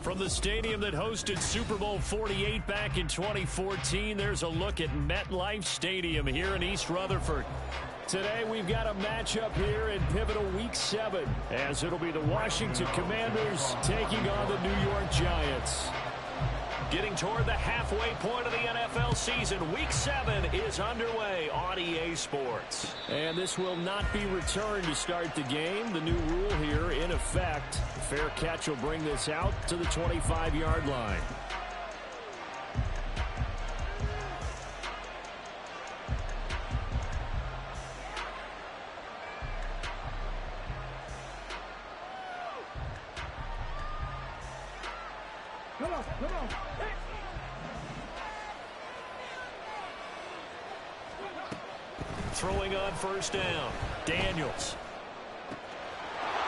From the stadium that hosted Super Bowl 48 back in 2014, there's a look at MetLife Stadium here in East Rutherford. Today we've got a matchup here in pivotal Week 7, as it'll be the Washington Commanders taking on the New York Giants. Getting toward the halfway point of the NFL season, Week 7 is underway on EA Sports. And this will not be returned to start the game. The new rule here in effect. Fair catch will bring this out to the 25-yard line. Come on. Throwing on first down. Daniels.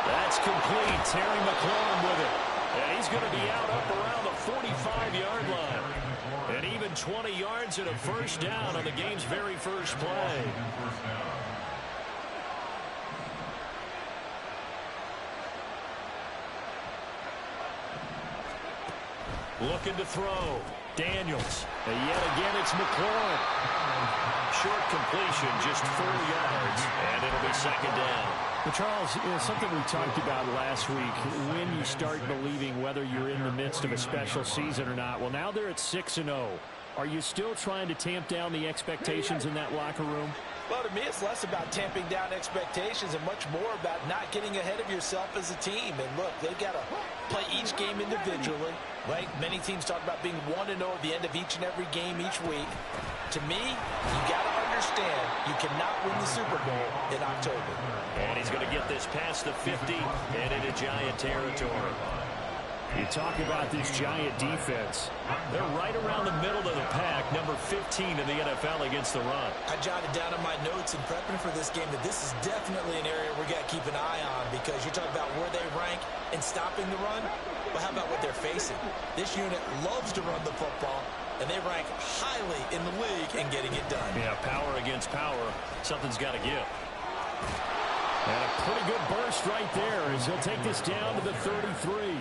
That's complete. Terry McLaurin with it. And he's going to be out up around the 45-yard line. And even 20 yards and a first down on the game's very first play. Looking to throw. Daniels. And yet again, it's McLaurin. Short completion, just 4 yards, and it'll be second down. But Charles, something we talked about last week, when you start believing whether you're in the midst of a special season or not. Well, now they're at 6-0. Are you still trying to tamp down the expectations in that locker room? Well, to me, it's less about tamping down expectations and much more about not getting ahead of yourself as a team. And look, they've got to play each game individually, right? Many teams talk about being 1-0 at the end of each and every game each week. To me, you got to understand you cannot win the Super Bowl in October. And he's going to get this past the 50 and into Giant territory. You talk about this Giant defense. They're right around the middle of the pack, number 15 in the NFL against the run. I jotted down in my notes in prepping for this game that this is definitely an area we got to keep an eye on, because you're talking about where they rank in stopping the run. Well, how about what they're facing? This unit loves to run the football, and they rank highly in the league in getting it done. Yeah, power against power. Something's got to give. And a pretty good burst right there as he'll take this down to the 33.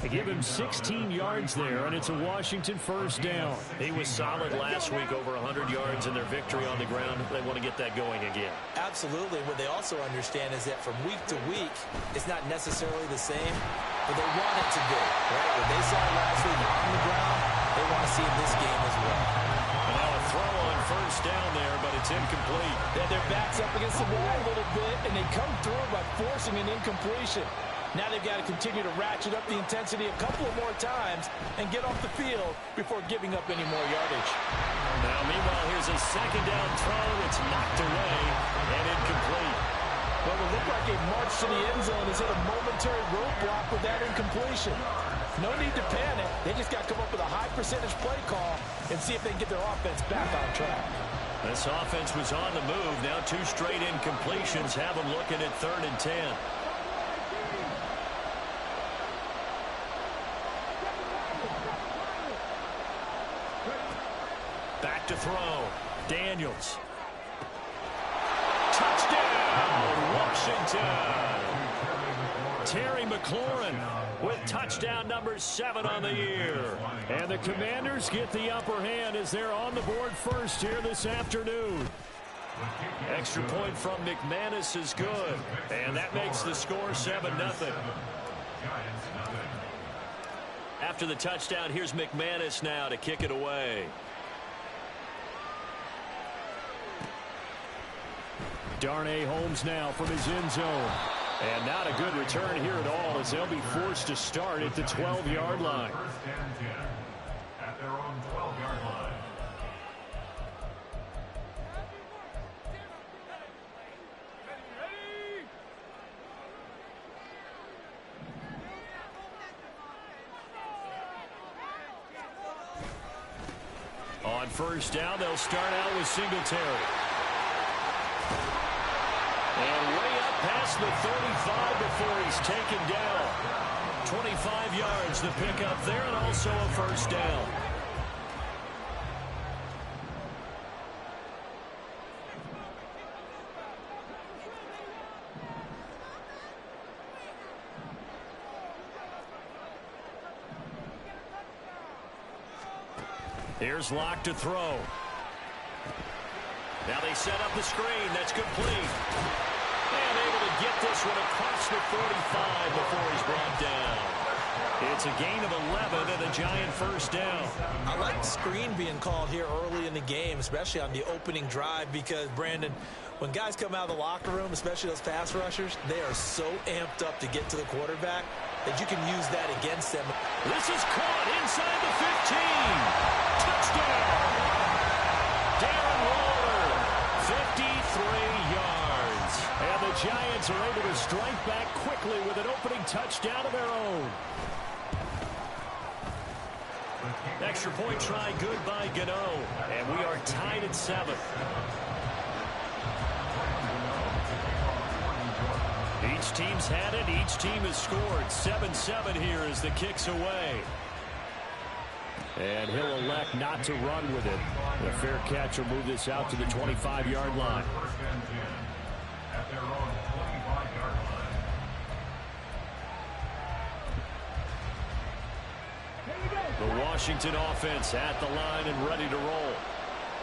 They give him 16 yards there, and it's a Washington first down. He was solid last week, over 100 yards in their victory on the ground. They want to get that going again. Absolutely. What they also understand is that from week to week, it's not necessarily the same, but they want it to be. Right? What they saw last week on the ground, they want to see in this game as well. And now a throw on first down there, but it's incomplete. Yeah, their back's up against the wall a little bit, and they come through by forcing an incompletion. Now they've got to continue to ratchet up the intensity a couple of more times and get off the field before giving up any more yardage. Now, meanwhile, here's a second down throw. It's knocked away and incomplete. Well, it looked like a march to the end zone has hit a momentary roadblock with that incompletion. No need to panic. They just got to come up with a high percentage play call and see if they can get their offense back on track. This offense was on the move. Now 2 straight incompletions have them looking at 3rd and 10. Back to throw. Daniels. Touchdown, Washington. Terry McLaurin with touchdown number 7 on the year. And the Commanders get the upper hand as they're on the board first here this afternoon. Extra point from McManus is good. And that makes the score 7-0. After the touchdown, here's McManus now to kick it away. Darnay Holmes now from his end zone. And not a good return here at all, as they'll be forced to start at the 12-yard line. At their own 12-yard line. On first down, they'll start out with Singletary. And way up past the 35 before he's taken down. 25 yards the pickup there, and also a first down. Here's Locke to throw. Now they set up the screen. That's complete. And able to get this one across the 45 before he's brought down. It's a gain of 11 and a giant first down. I like the screen being called here early in the game, especially on the opening drive, because, Brandon, when guys come out of the locker room, especially those pass rushers, they are so amped up to get to the quarterback that you can use that against them. This is caught inside the 15. Touchdown. Darren Waller, 53 yards. And the Giants are able to strike back quickly with an opening touchdown of their own. Extra point try good by Gano. And we are tied at 7. Each team's had it. Each team has scored. 7-7 here as the kick's away. And he'll elect not to run with it. The fair catch will move this out to the 25-yard line. At their own 25-yard line. The Washington offense at the line and ready to roll.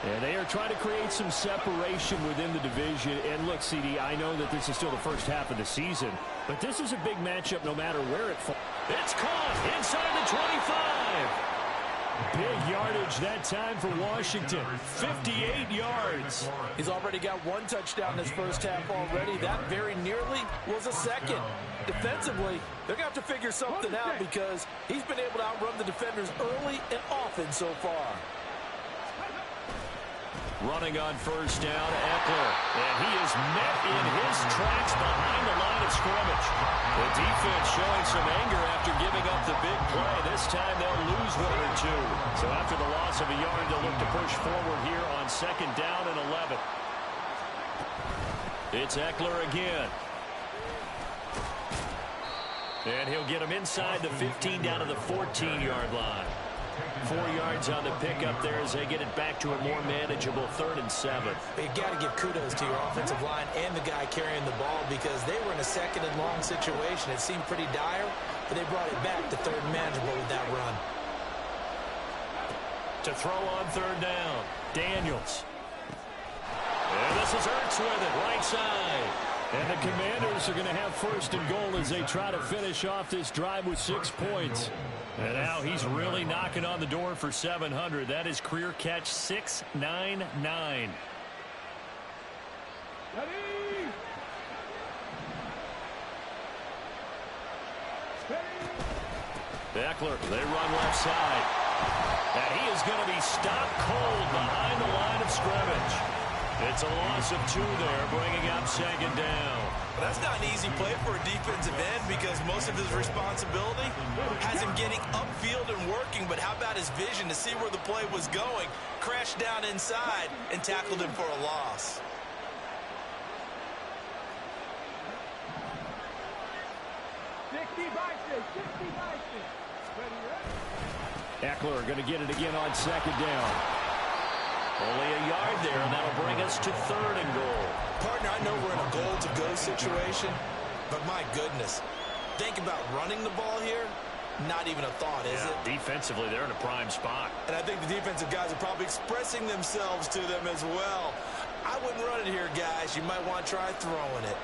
And they are trying to create some separation within the division. And look, CD, I know that this is still the first half of the season, but this is a big matchup no matter where it falls. It's caught inside the 25. Big yardage that time for Washington. 58 yards. He's already got one touchdown in his first half already. That very nearly was a second. Defensively, they're going to have to figure something out because he's been able to outrun the defenders early and often so far. Running on first down, Eckler. And he is met in his tracks behind the line of scrimmage. The defense showing some anger after giving up the big play. This time they'll lose one or two. So after the loss of a yard, they'll look to push forward here on second down and 11. It's Eckler again. And he'll get him inside the 15 down to the 14-yard line. 4 yards on the pickup there as they get it back to a more manageable 3rd and 7. You got to give kudos to your offensive line and the guy carrying the ball because they were in a second and long situation. It seemed pretty dire, but they brought it back to 3rd and manageable with that run. To throw on 3rd down, Daniels. And this is Ertz with it, right side. And the Commanders are going to have 1st and goal as they try to finish off this drive with 6 points. And now he's really knocking on the door for 700. That is career catch 699. Eckler, they run left side. And he is going to be stopped cold behind the line of scrimmage. It's a loss of 2 there, bringing up 2nd down. That's not an easy play for a defensive end because most of his responsibility has him getting upfield and working, but how about his vision to see where the play was going, crashed down inside, and tackled him for a loss. Eckler going to get it again on 2nd down. Only a yard there, and that'll bring us to 3rd and goal. Partner, I know we're in a goal-to-go situation, but my goodness, think about running the ball here. Not even a thought, is it? Defensively, they're in a prime spot. And I think the defensive guys are probably expressing themselves to them as well. I wouldn't run it here, guys. You might want to try throwing it.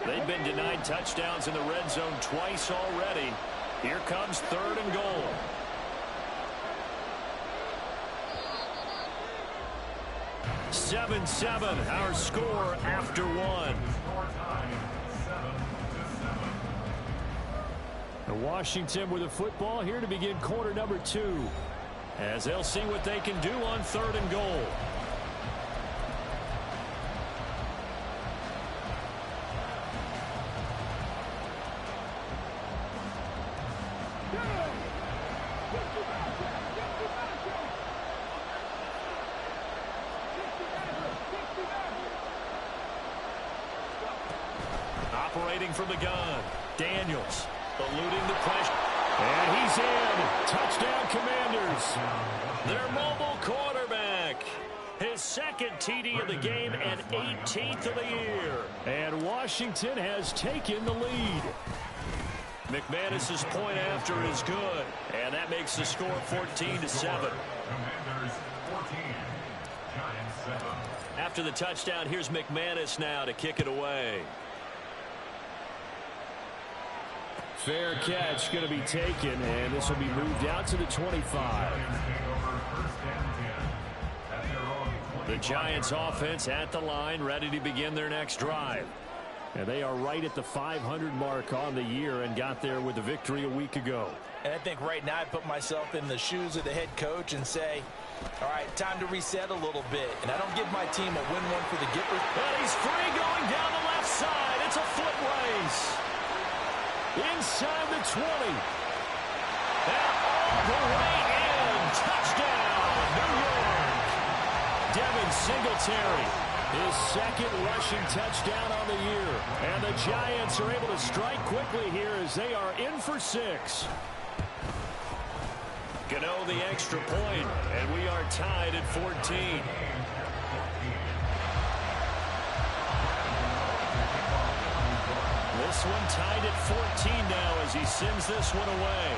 They've been denied touchdowns in the red zone twice already. Here comes 3rd and goal. Seven, our score after 1. Washington with the football here to begin quarter number 2. As they'll see what they can do on 3rd and goal. Operating from the gun, Daniels eluding the pressure. And he's in. Touchdown, Commanders. Their mobile quarterback. His 2nd TD of the game and 18th of the year. And Washington has taken the lead. McManus's point after is good. And that makes the score 14-7. After the touchdown, here's McManus now to kick it away. Fair catch going to be taken, and this will be moved out to the 25. The Giants offense at the line, ready to begin their next drive. And they are right at the 500 mark on the year and got there with the victory a week ago. And I think right now I put myself in the shoes of the head coach and say, all right, time to reset a little bit. And I don't give my team a win one for the Gippers. And he's free going down the left side. It's a foot race. Inside the 20. And all the way in. Touchdown, New York. Devin Singletary, his second rushing touchdown on the year. And the Giants are able to strike quickly here as they are in for 6. Gano the extra point, and we are tied at 14. This one tied at 14 now as he sends this one away.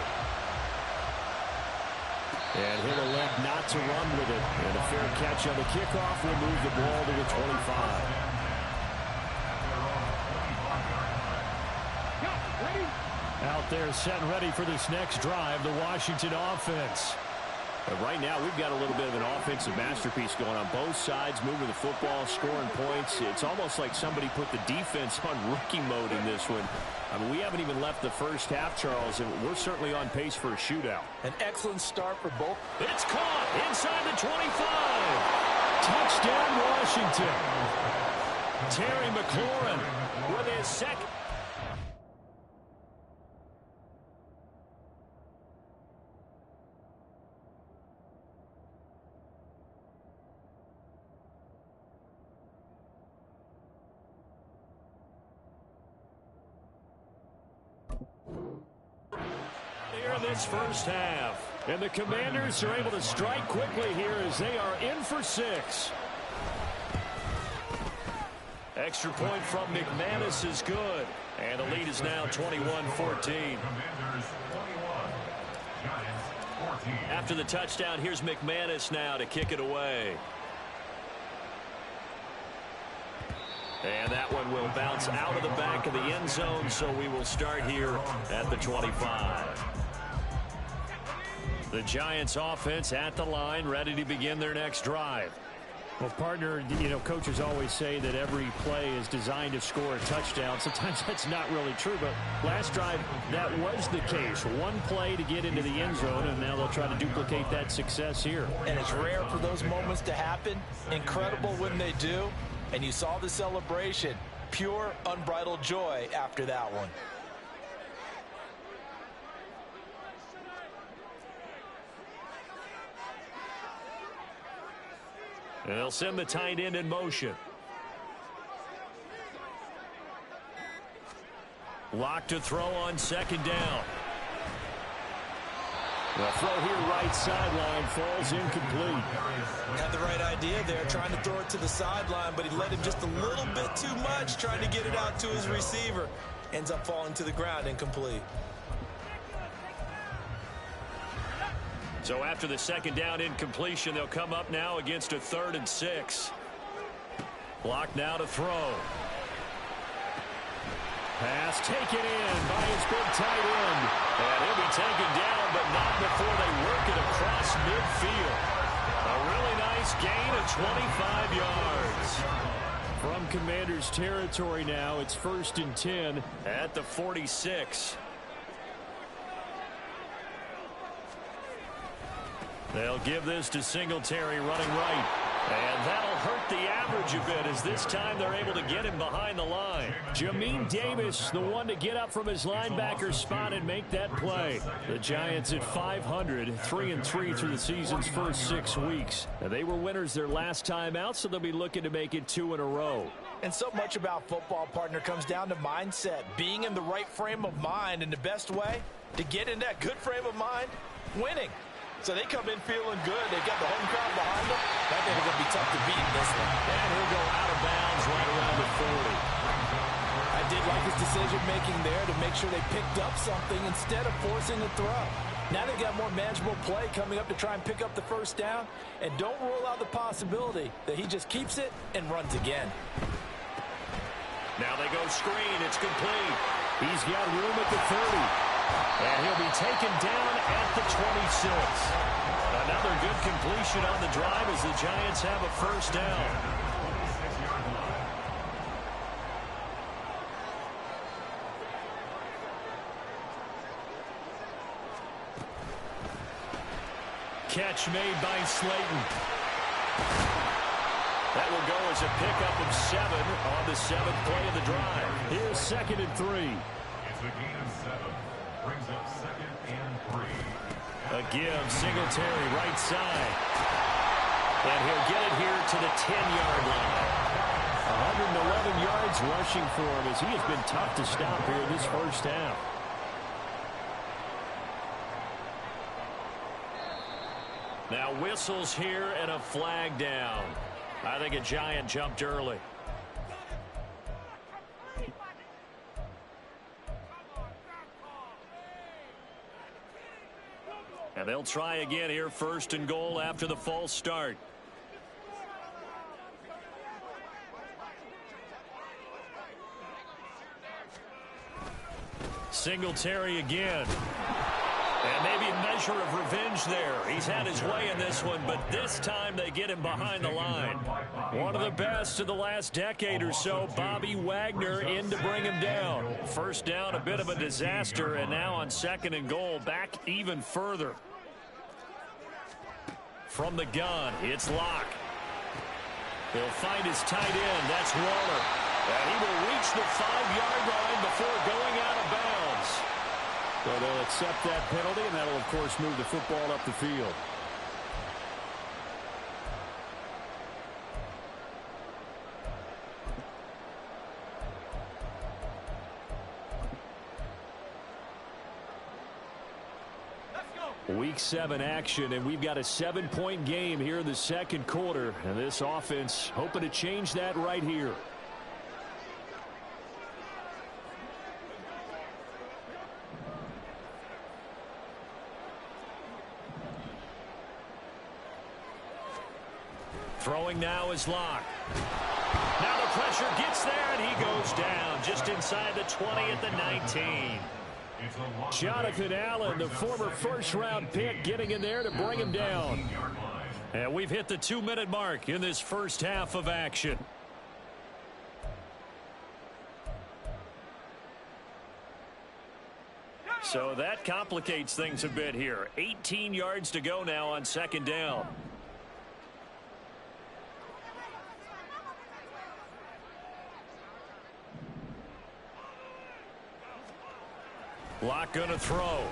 And he'll elect not to run with it. And a fair catch on the kickoff will move the ball to the 25. Out there set and ready for this next drive, the Washington offense. But right now, we've got a little bit of an offensive masterpiece going on both sides, moving the football, scoring points. It's almost like somebody put the defense on rookie mode in this one. I mean, we haven't even left the first half, Charles, and we're certainly on pace for a shootout. An excellent start for both. It's caught inside the 25. Touchdown, Washington. Terry McLaurin with his second. This first half. And the Commanders are able to strike quickly here as they are in for 6. Extra point from McManus is good. And the lead is now 21-14. After the touchdown, here's McManus now to kick it away. And that one will bounce out of the back of the end zone, so we will start here at the 25. The Giants offense at the line, ready to begin their next drive. Well, partner, you know, coaches always say that every play is designed to score a touchdown. Sometimes that's not really true, but last drive, that was the case. One play to get into the end zone, and now they'll try to duplicate that success here. And it's rare for those moments to happen. Incredible when they do. And you saw the celebration. Pure, unbridled joy after that one. And they'll send the tight end in motion. Lock to throw on second down. The throw here right sideline falls incomplete. Had the right idea there, trying to throw it to the sideline, but he let him just a little bit too much, trying to get it out to his receiver. Ends up falling to the ground incomplete. So after the second down incompletion, they'll come up now against a 3rd and 6. Block now to throw. Pass taken in by his big tight end. And he'll be taken down, but not before they work it across midfield. A really nice gain of 25 yards. From Commanders territory now, it's 1st and 10 at the 46. They'll give this to Singletary running right. And that'll hurt the average a bit as this time they're able to get him behind the line. Jamin Davis, the one to get up from his linebacker spot and make that play. The Giants at 500, 3-3 through the season's first 6 weeks. And they were winners their last time out, so they'll be looking to make it 2 in a row. And so much about football, partner, comes down to mindset. Being in the right frame of mind, and the best way to get in that good frame of mind, winning. So they come in feeling good. They've got the home crowd behind them. I think it's going to be tough to beat in this one. And he'll go out of bounds right around the 40. I did like his decision-making there to make sure they picked up something instead of forcing a throw. Now they've got more manageable play coming up to try and pick up the first down. And don't rule out the possibility that he just keeps it and runs again. Now they go screen. It's complete. He's got room at the 30. And he'll be taken down at the 26. Another good completion on the drive as the Giants have a first down. Catch made by Slayton. That will go as a pickup of 7 on the 7th play of the drive. Here's 2nd and 3. It's a gain of 7. Brings up 2nd and 3. A give, Singletary right side. And he'll get it here to the 10-yard line. 111 yards rushing for him as he has been tough to stop here this first half. Now whistles here and a flag down. I think a Giant jumped early. And they'll try again here, 1st and goal after the false start. Singletary again. And maybe a measure of revenge there. He's had his way in this one, but this time they get him behind the line. One of the best of the last decade or so, Bobby Wagner in to bring him down. First down, a bit of a disaster, and now on 2nd and goal, back even further. From the gun, it's Locke. He'll find his tight end, that's Waller. And he will reach the 5-yard line before going out of bounds. So they'll accept that penalty, and that'll, of course, move the football up the field. Week 7 action, and we've got a 7-point game here in the 2nd quarter. And this offense hoping to change that right here. Throwing now is Locke. Now the pressure gets there, and he goes down just inside the 20 at the 19. Jonathan Allen, the former first-round pick, getting in there to bring him down. And we've hit the 2-minute mark in this first half of action. So that complicates things a bit here. 18 yards to go now on 2nd down. Locke gonna throw.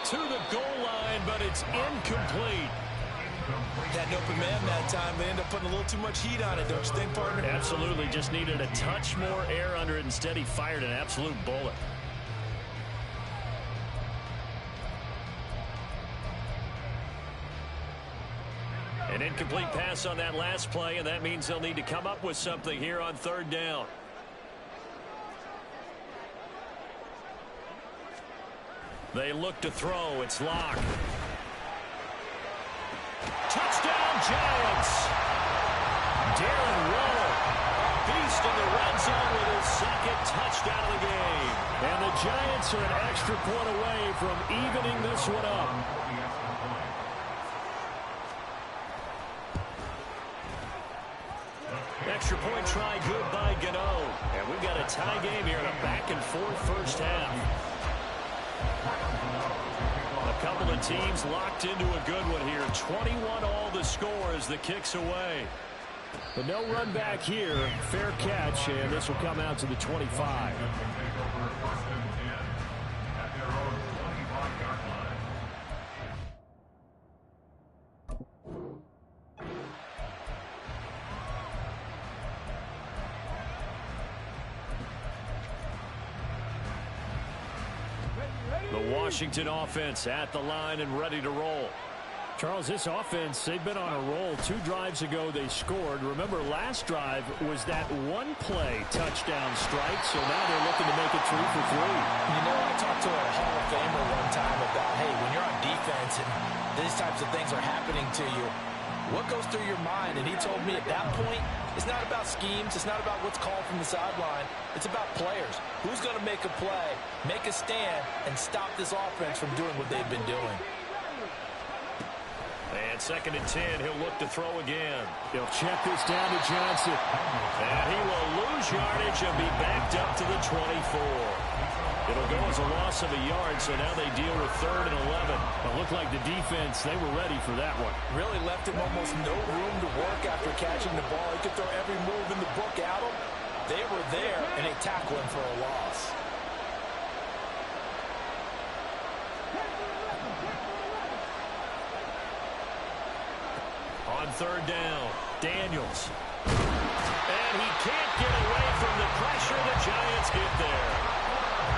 To the goal line, but it's incomplete. Had an open man that time. They end up putting a little too much heat on it, don't you think, partner? Absolutely. Just needed a touch more air under it. Instead, he fired an absolute bullet. An incomplete pass on that last play, and that means they'll need to come up with something here on 3rd down. They look to throw. It's Locke. Touchdown, Giants! Darren Waller, beast in the red zone with his 2nd touchdown of the game. And the Giants are an extra point away from evening this one up. Extra point try good by Gano. And we've got a tie game here in a back-and-forth first half. A couple of teams locked into a good one here. 21 all the score as the kick's away. But no run back here. Fair catch, and this will come out to the 25. The Washington offense at the line and ready to roll. Charles, this offense, they've been on a roll. 2 drives ago, they scored. Remember, last drive was that one-play touchdown strike, so now they're looking to make it 3 for 3. You know, I talked to a Hall of Famer one time about, hey, when you're on defense and these types of things are happening to you, what goes through your mind? And he told me at that point, it's not about schemes. It's not about what's called from the sideline. It's about players. Who's going to make a play, make a stand, and stop this offense from doing what they've been doing? And 2nd and 10, he'll look to throw again. He'll check this down to Johnson. And he will lose yardage and be backed up to the 24. It'll go as a loss of a yard, so now they deal with 3rd and 11. It looked like the defense, they were ready for that one. Really left him almost no room to work after catching the ball. He could throw every move in the book at him. They were there, and they tackle him for a loss. On 3rd down, Daniels. And he can't get away from the pressure. The Giants get there.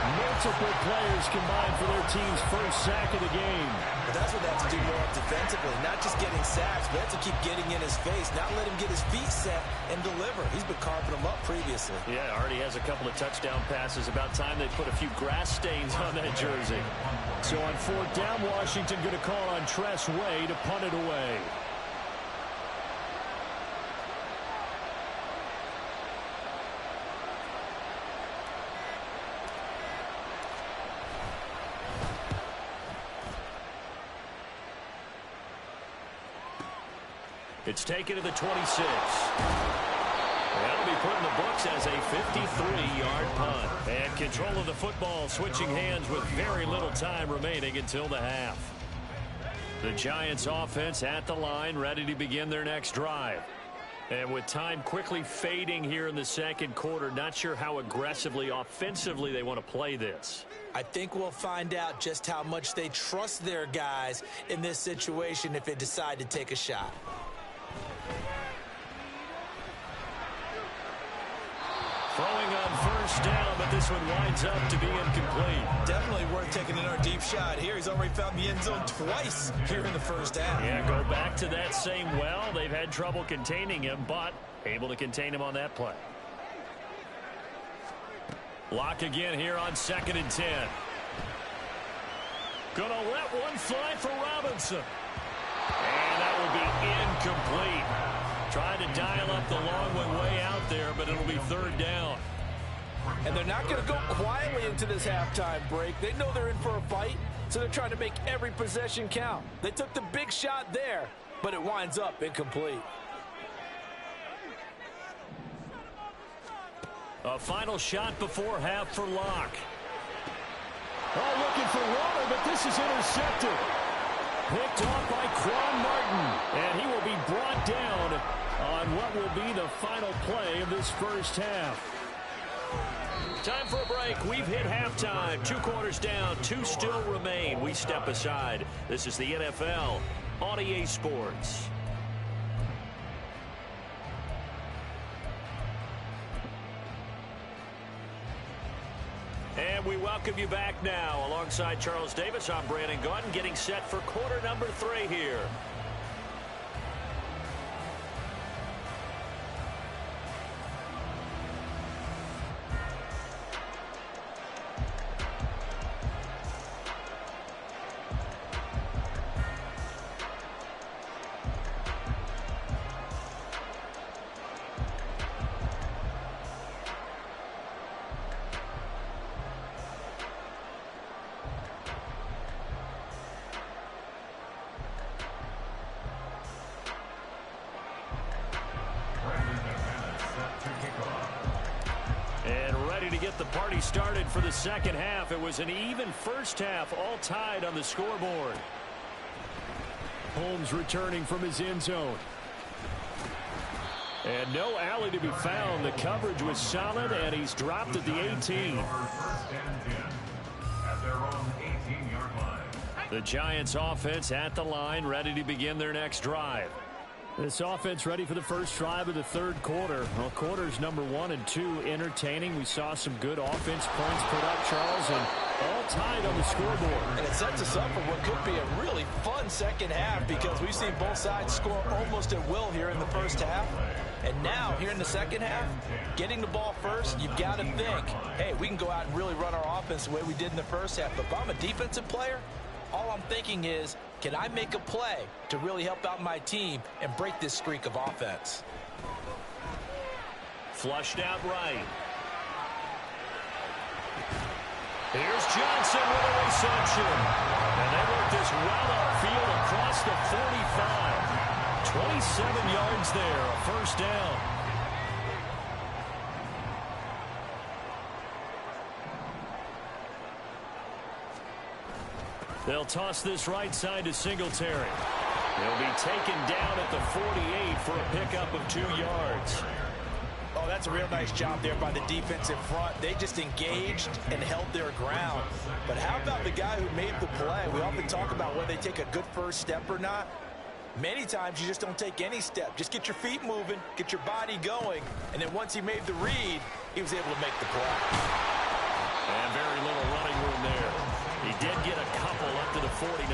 Multiple players combined for their team's first sack of the game. But that's what they have to do more defensively. Not just getting sacks, but they have to keep getting in his face, not let him get his feet set and deliver. He's been carving them up previously. Yeah, already has a couple of touchdown passes. About time they put a few grass stains on that jersey. So on 4th down, Washington going to call on Tress Way to punt it away. It's taken to the 26. That'll be put in the books as a 53-yard punt. And control of the football switching hands with very little time remaining until the half. The Giants offense at the line, ready to begin their next drive. And with time quickly fading here in the 2nd quarter, not sure how aggressively, offensively they want to play this. I think we'll find out just how much they trust their guys in this situation if they decide to take a shot. Throwing on 1st down, but this one winds up to be incomplete. Definitely worth taking in our deep shot here. He's already found the end zone twice here in the 1st half. Yeah, go back to that same well. They've had trouble containing him, but able to contain him on that play. Lock again here on 2nd and 10. Gonna let one fly for Robinson. And that will be incomplete. Trying to dial up the long one way out there, but it'll be 3rd down. And they're not going to go quietly into this halftime break. They know they're in for a fight, so they're trying to make every possession count. They took the big shot there, but it winds up incomplete. A final shot before half for Locke. Oh, looking for water, but this is intercepted. Picked off by Quan Martin, and he will be brought down on what will be the final play of this 1st half. Time for a break. We've hit halftime. 2 quarters down. 2 still remain. We step aside. This is the NFL on EA Sports. And we welcome you back now. Alongside Charles Davis, I'm Brandon Gaudin, getting set for quarter number 3 here. The party started for the 2nd half. It was an even 1st half, all tied on the scoreboard. Holmes returning from his end zone. And no alley to be found. The coverage was solid, and he's dropped at the 18. At their own 18-yard line. The Giants offense at the line, ready to begin their next drive. This offense ready for the first drive of the 3rd quarter. Well, quarters number 1 and 2 entertaining. We saw some good offense points put up, Charles, and all tied on the scoreboard. And it sets us up for what could be a really fun fun second half because we've seen both sides score almost at will here in the first half. And now, here in the second half, getting the ball first, you've got to think, hey, we can go out and really run our offense the way we did in the first half. But if I'm a defensive player, all I'm thinking is, can I make a play to really help out my team and break this streak of offense? Flushed out right. Here's Johnson with a reception. And they work this well upfield across the 45. 27 yards there, a first down. They'll toss this right side to Singletary. He'll be taken down at the 48 for a pickup of 2 yards. Oh, that's a real nice job there by the defensive front. They just engaged and held their ground. But how about the guy who made the play? We often talk about whether they take a good first step or not. Many times you just don't take any step. Just get your feet moving, get your body going, and then once he made the read, he was able to make the play. And very little running room there. He did get a couple up to the 49.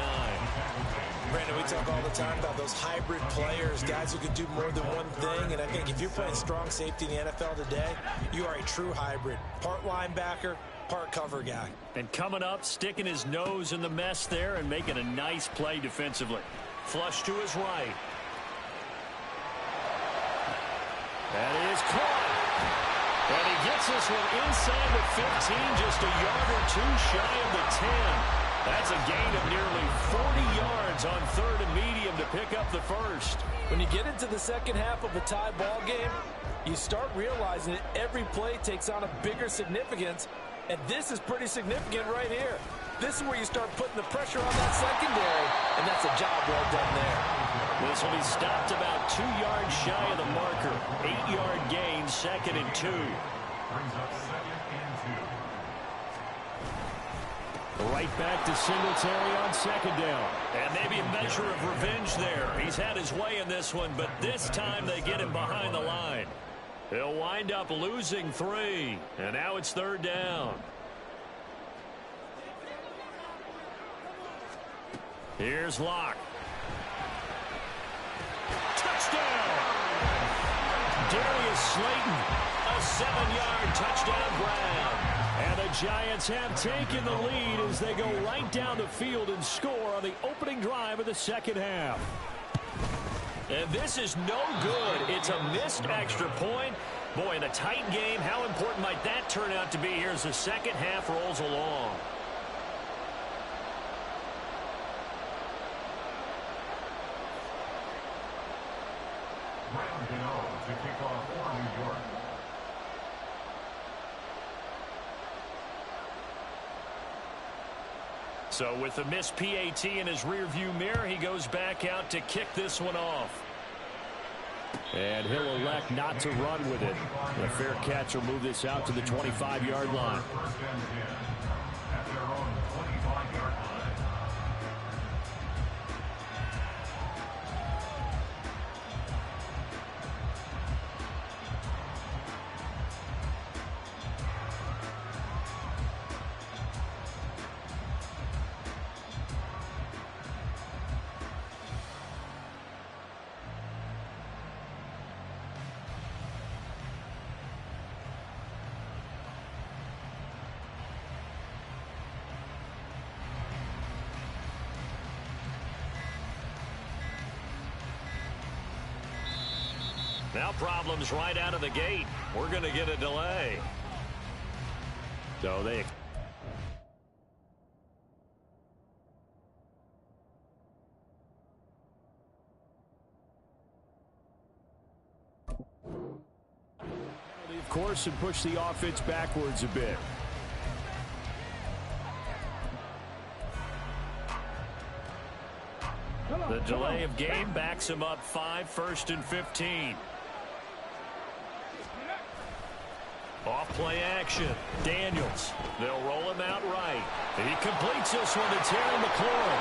Brandon, we talk all the time about those hybrid players, guys who can do more than one thing, and I think if you're playing strong safety in the NFL today, you are a true hybrid. Part linebacker, part cover guy. And coming up, sticking his nose in the mess there and making a nice play defensively. Flush to his right. That is caught. And he gets this one inside the 15, just a yard or two shy of the 10. That's a gain of nearly 40 yards on third and medium to pick up the first. When you get into the second half of a tie ball game, you start realizing that every play takes on a bigger significance, and this is pretty significant right here. This is where you start putting the pressure on that secondary, and that's a job well done there. This will be stopped about 2 yards shy of the marker. 8-yard gain, 2nd and 2. Brings up 2nd and 2. Right back to Singletary on 2nd down. And maybe a measure of revenge there. He's had his way in this one, but this time they get him behind the line. He'll wind up losing 3, and now it's 3rd down. Here's Locke. Touchdown! Darius Slayton, a 7-yard touchdown grab. And the Giants have taken the lead as they go right down the field and score on the opening drive of the second half. And this is no good. It's a missed extra point. Boy, in a tight game, how important might that turn out to be here as the second half rolls along? To kick off for New York. So with the missed PAT in his rearview mirror, he goes back out to kick this one off. And he'll elect not to run with it. A fair catch will move this out to the 25-yard line. First and 10 at their own 25-yard line. Now problems right out of the gate. We're going to get a delay. So they... of course, and push the offense backwards a bit. The delay of game backs him up 5, 1st and 15. Off play action. Daniels. They'll roll him out right. And he completes this one to Terry McLaurin.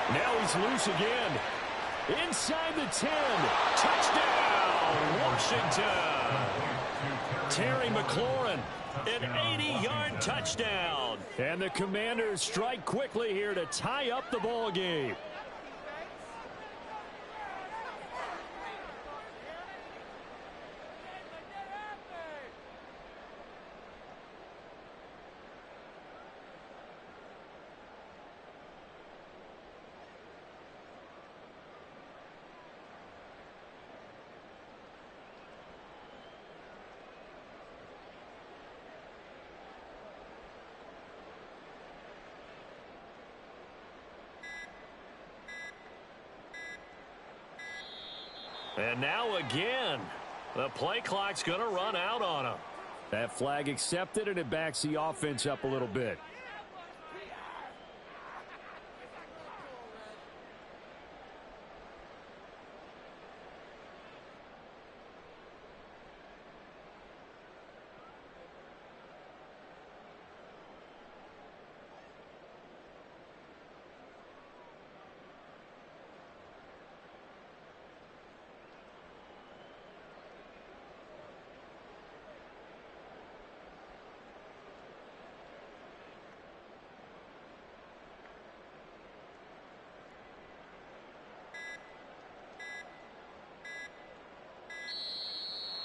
Now he's loose again. Inside the 10. Touchdown, Washington. Terry McLaurin, an 80-yard touchdown. And the Commanders strike quickly here to tie up the ball game. And now again, the play clock's going to run out on him. That flag accepted, and it backs the offense up a little bit.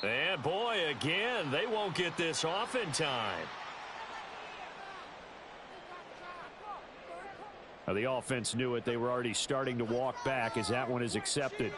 And boy, again, they won't get this off in time. Now, the offense knew it. They were already starting to walk back as that one is accepted.